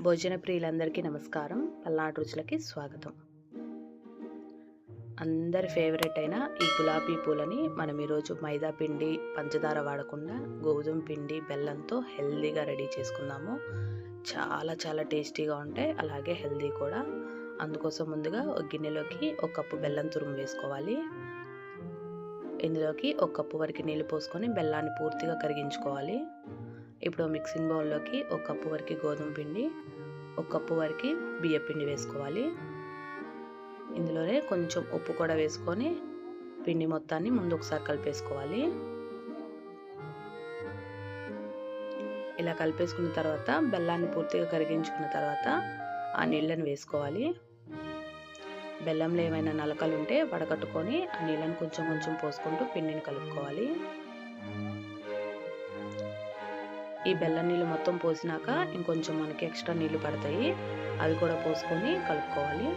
భోజన ప్రియులందరికీ నమస్కారం. పల్నాడు రుచులకి స్వాగతం. అందరి ఫేవరెట్ అయిన ఈ గులాబీ పూలని మనం ఈరోజు మైదా పిండి, పంచదార వాడకుండా గోధుమ పిండి, బెల్లంతో హెల్దీగా రెడీ చేసుకుందాము. చాలా చాలా టేస్టీగా ఉంటాయి, అలాగే హెల్దీ కూడా. అందుకోసం ముందుగా ఒక గిన్నెలోకి ఒక కప్పు బెల్లం తురుము వేసుకోవాలి. ఇందులోకి ఒక కప్పు వరకు నీళ్ళు పోసుకొని బెల్లాన్ని పూర్తిగా కరిగించుకోవాలి. ఇప్పుడు మిక్సింగ్ బౌల్లోకి ఒక కప్పు వరకు గోధుమ పిండి, ఒక కప్పు వరకు బియ్య పిండి వేసుకోవాలి. ఇందులోనే కొంచెం ఉప్పు కూడా వేసుకొని పిండి మొత్తాన్ని ముందు ఒకసారి కలిపేసుకోవాలి. ఇలా కలిపేసుకున్న తర్వాత బెల్లాన్ని పూర్తిగా కరిగించుకున్న తర్వాత ఆ నీళ్ళని వేసుకోవాలి. బెల్లంలో ఏమైనా నలకలు ఉంటే వడకట్టుకొని ఆ నీళ్ళని కొంచెం కొంచెం పోసుకుంటూ పిండిని కలుపుకోవాలి. ఈ బెల్లం నీళ్ళు మొత్తం పోసినాక ఇంకొంచెం మనకి ఎక్స్ట్రా నీళ్ళు పడతాయి, అవి కూడా పోసుకొని కలుపుకోవాలి.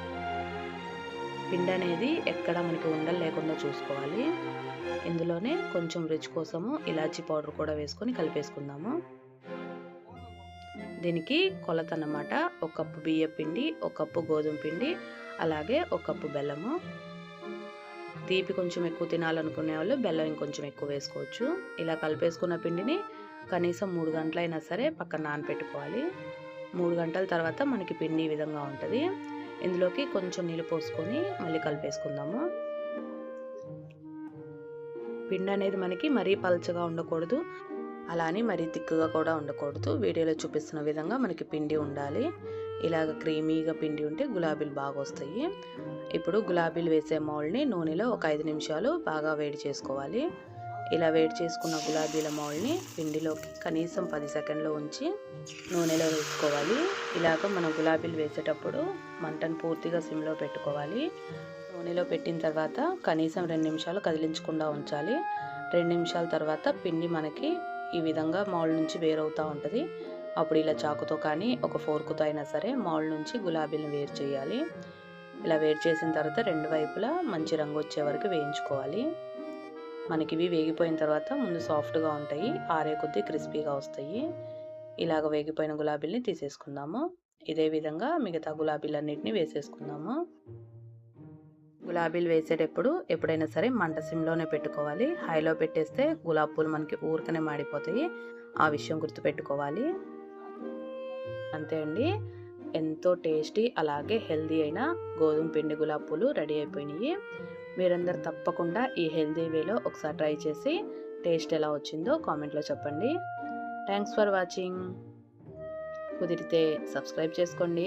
పిండి అనేది ఎక్కడ మనకి ఉండలు లేకుండా చూసుకోవాలి. ఇందులోనే కొంచెం రుచి కోసము ఇలాచీ పౌడర్ కూడా వేసుకొని కలిపేసుకుందాము. దీనికి కొలత అన్నమాట, ఒక కప్పు బియ్య పిండి, ఒక కప్పు గోధుమ పిండి, అలాగే ఒక కప్పు బెల్లము. తీపి కొంచెం ఎక్కువ తినాలనుకునే వాళ్ళు బెల్లం ఇంకొంచెం ఎక్కువ వేసుకోవచ్చు. ఇలా కలిపేసుకున్న పిండిని కనీసం 3 గంటలైనా సరే పక్కన నానపెట్టుకోవాలి. 3 గంటల తర్వాత మనకి పిండి ఈ విధంగా ఉంటుంది. ఇందులోకి కొంచెం నీళ్ళు పోసుకొని మళ్ళీ కలిపేసుకుందాము. పిండి అనేది మనకి మరీ పల్చగా ఉండకూడదు, అలానే మరీ తిక్కుగా కూడా ఉండకూడదు. వీడియోలో చూపిస్తున్న విధంగా మనకి పిండి ఉండాలి. ఇలాగ క్రీమీగా పిండి ఉంటే గులాబీలు బాగా వస్తాయి. ఇప్పుడు గులాబీలు వేసే మౌల్డ్ని నూనెలో ఒక 5 నిమిషాలు బాగా వేడి చేసుకోవాలి. ఇలా వేడి చేసుకున్న గులాబీల మౌల్డ్ని పిండిలోకి కనీసం 10 సెకండ్లు ఉంచి నూనెలో వేసుకోవాలి. ఇలాగ మనం గులాబీలు వేసేటప్పుడు మంటను పూర్తిగా సిమ్లో పెట్టుకోవాలి. నూనెలో పెట్టిన తర్వాత కనీసం 2 నిమిషాలు కదిలించకుండా ఉంచాలి. 2 నిమిషాల తర్వాత పిండి మనకి ఈ విధంగా మౌల్డ్ నుంచి వేరవుతూ ఉంటుంది. అప్పుడు ఇలా చాకుతో కానీ ఒక ఫోర్కుతో అయినా సరే మౌల్డ్ నుంచి గులాబీలను వేరు చేయాలి. ఇలా వేరు చేసిన తర్వాత 2 వైపులా మంచి రంగు వచ్చే వరకు వేయించుకోవాలి. మనకి ఇవి వేగిపోయిన తర్వాత ముందు సాఫ్ట్గా ఉంటాయి, ఆరే కొద్దీ క్రిస్పీగా వస్తాయి. ఇలాగ వేగిపోయిన గులాబీల్ని తీసేసుకుందాము. ఇదే విధంగా మిగతా గులాబీలన్నిటిని వేసేసుకుందాము. గులాబీలు వేసేటప్పుడు ఎప్పుడైనా సరే మంట సిమ్లోనే పెట్టుకోవాలి. హైలో పెట్టేస్తే గులాబీ పూలు మనకి ఊరికనే మాడిపోతాయి, ఆ విషయం గుర్తుపెట్టుకోవాలి. అంతే అండి, ఎంతో టేస్టీ అలాగే హెల్దీ అయిన గోధుమ పిండి గులాబీ పూలు రెడీ అయిపోయినాయి. మీరందరూ తప్పకుండా ఈ హెల్దీ వేలో ఒకసారి ట్రై చేసి టేస్ట్ ఎలా వచ్చిందో కామెంట్లో చెప్పండి. Thanks for watching. కుదిరితే సబ్స్క్రైబ్ చేసుకోండి.